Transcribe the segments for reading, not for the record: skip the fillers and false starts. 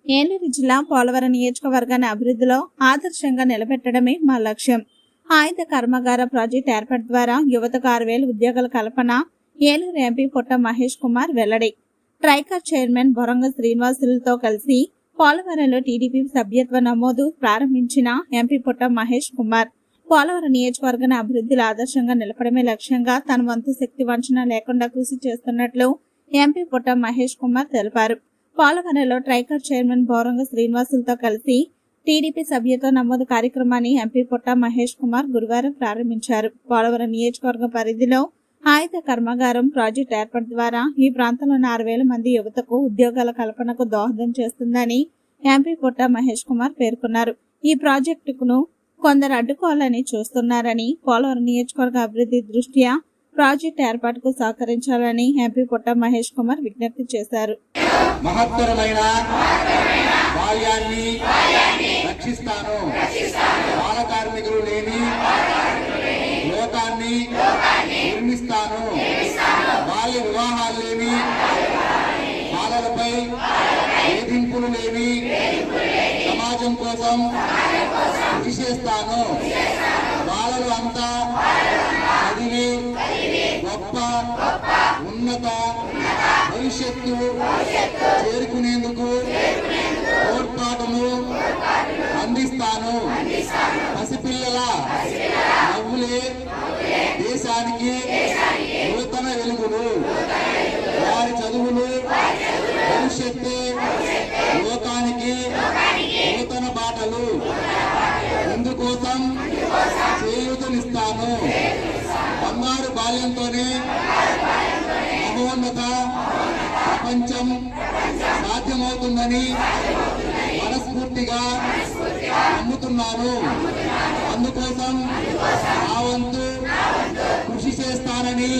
ఏలూరు జిల్లా పోలవరం నియోజకవర్గాన్ని అభివృద్ధిలో ఆదర్శంగా నిలబెట్టడమే మా లక్ష్యం. ఆయుధ కర్మాగార ప్రాజెక్టు ఏర్పాటు ద్వారా యువతకు 6,000 ఉద్యోగాల కల్పన. ఏలూరు ఎంపీ పుట్ట మహేష్ కుమార్ వెల్లడి. ట్రైకార్ చైర్మన్ బొరంగ శ్రీనివాసులతో కలిసి పోలవరంలో టీడీపీ సభ్యత్వ నమోదు ప్రారంభించిన ఎంపీ పుట్ట మహేష్ కుమార్ పోలవరం నియోజకవర్గాన్ని అభివృద్ధిలో ఆదర్శంగా నిలపడమే లక్ష్యంగా తన వంతు శక్తి వంచన లేకుండా కృషి చేస్తున్నట్లు ఎంపీ పుట్ట మహేష్ కుమార్ తెలిపారు. పోలవరంలో ట్రైకార్ చైర్మన్ బొరంగ శ్రీనివాసులతో కలిసి టీడీపీ సభ్యత్వ నమోదు కార్యక్రమాన్ని ఎంపీ పుట్ట మహేష్ కుమార్ గురువారం ప్రారంభించారు. పోలవరం నియోజకవర్గ పరిధిలో ఆయుధ కర్మాగారం ప్రాజెక్టు ఏర్పాటు ద్వారా ఈ ప్రాంతంలో 6,000 మంది యువతకు ఉద్యోగాల కల్పనకు దోహదం చేస్తుందని ఎంపీ పుట్ట మహేష్ కుమార్ పేర్కొన్నారు. ఈ ప్రాజెక్టును కొందరు అడ్డుకోవాలని చూస్తున్నారని, పోలవరం నియోజకవర్గ అభివృద్ధి దృష్ట్యా ప్రాజెక్టు ఏర్పాటుకు సహకరించాలని ఎంపీ పుట్ట మహేష్ కుమార్ విజ్ఞప్తి చేశారు. మహత్తరమైన బాల్యాన్ని రక్షిస్తాను, బాల కార్మికులు లేని లోకాన్ని నిర్మిస్తాను, బాల్య వివాహాలు లేని, బాలలపై వేధింపులు లేని సమాజం కోసం కృషి చేస్తాను. బాలలు అంతా చదివి గొప్ప ఉన్నత భవిష్యత్తు చేరుకునేందుకు తోడ్పాటును అందిస్తాను. పసిపిల్లల నవ్వులే దేశానికి నూతన వెలుగులు, వారి చదువులు భవిష్యత్తే లోకానికి నూతన బాటలు. ఇందుకోసం చేయూతనిస్తాను. బంగారు బాల్యంతోనే మహోన్నత ప్రపంచం సాధ్యమవుతుందని మనస్ఫూర్తిగా నమ్ముతున్నాను. అందుకోసం నా వంతు కృషి చేస్తానని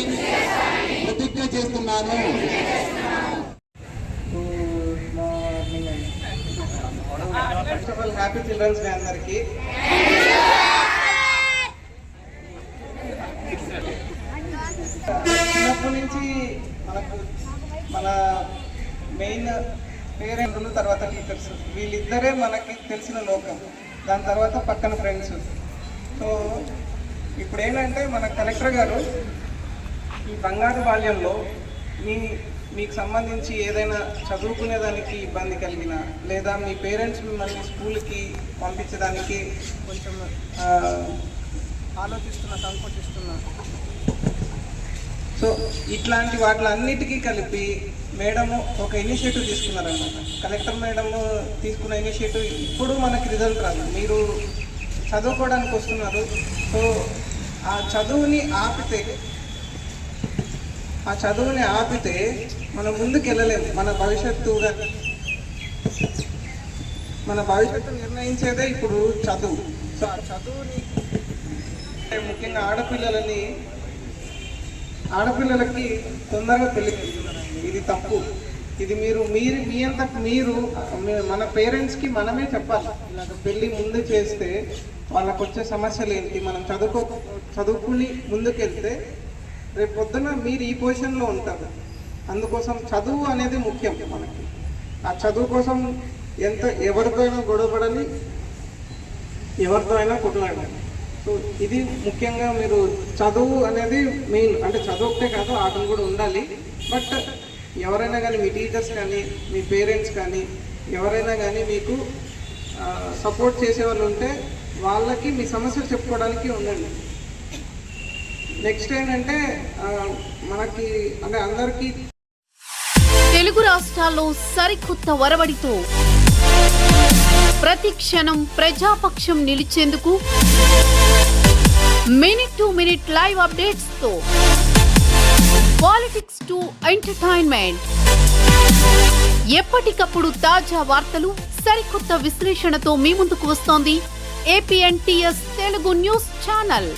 ప్రతిజ్ఞ చేస్తున్నాను. హ్యాపీ చిల్డ్రన్స్ డే అందరికీ. చిన్నప్పటి నుంచి మన మెయిన్ పేరెంట్లు, తర్వాత టీచర్స్, వీళ్ళిద్దరే మనకి తెలిసిన లోకం. దాని తర్వాత పక్కన ఫ్రెండ్స్. సో ఇప్పుడు ఏంటంటే మన కలెక్టర్ గారు ఈ బంగారు బాల్యంలో మీకు సంబంధించి ఏదైనా చదువుకునేదానికి ఇబ్బంది కలిగిన, లేదా మీ పేరెంట్స్ మిమ్మల్ని స్కూల్కి పంపించడానికి కొంచెం సంకోచిస్తున్నా, సో ఇట్లాంటి వాటిలన్నిటికీ కలిపి మేడము ఒక ఇనిషియేటివ్ తీసుకున్నారన్నమాట. కలెక్టర్ మేడము తీసుకున్న ఇనిషియేటివ్ ఇప్పుడు మనకి రిజల్ట్ రాదు. మీరు చదువుకోవడానికి వస్తున్నారు. సో ఆ చదువుని ఆపితే మనం ముందుకు వెళ్ళలేము. మన భవిష్యత్తు నిర్ణయించేదే ఇప్పుడు చదువు. సో ఆ చదువుని ముఖ్యంగా ఆడపిల్లలకి తొందరగా పెళ్లి చేస్తున్నారండి. ఇది తప్పు. ఇది మీ అంతకు మీరు మన పేరెంట్స్కి మనమే చెప్పాలి. ఇలాగ పెళ్ళి ముందు చేస్తే వాళ్ళకు వచ్చే సమస్యలు ఏంటి, మనం చదువుకుని ముందుకెళ్తే రేపు పొద్దున మీరు ఈ పొజిషన్లో ఉంటారు. అందుకోసం చదువు అనేది ముఖ్యం మనకి. ఆ చదువు కోసం ఎవరితో అయినా గొడవపడాలి, ఎవరితో అయినా కొట్లాడాలి. సో ఇది ముఖ్యంగా మీరు చదువు అనేది మెయిన్. అంటే చదువు ఒకటే కాదు, ఆటలు కూడా ఉండాలి. బట్ ఎవరైనా కానీ, మీ టీచర్స్ కానీ, మీ పేరెంట్స్ కానీ, ఎవరైనా కానీ మీకు సపోర్ట్ చేసేవాళ్ళు ఉంటే వాళ్ళకి మీ సమస్యలు చెప్పుకోవడానికి ఉండండి. నెక్స్ట్ ఏంటంటే మనకి అంటే అందరికీ తెలుగు రాష్ట్రాల్లో సరికొత్త ఒరవడితో ప్రతి క్షణం ప్రజాపక్షం నిలిచేందుకు minute to minute live updates తో పాలిటిక్స్ టు ఎంటర్టైన్మెంట్, ఎప్పటికప్పుడు తాజా వార్తలు, సరికొత్త విశ్లేషణతో మీ ముందుకు వస్తోంది APNTS తెలుగు న్యూస్ ఛానల్.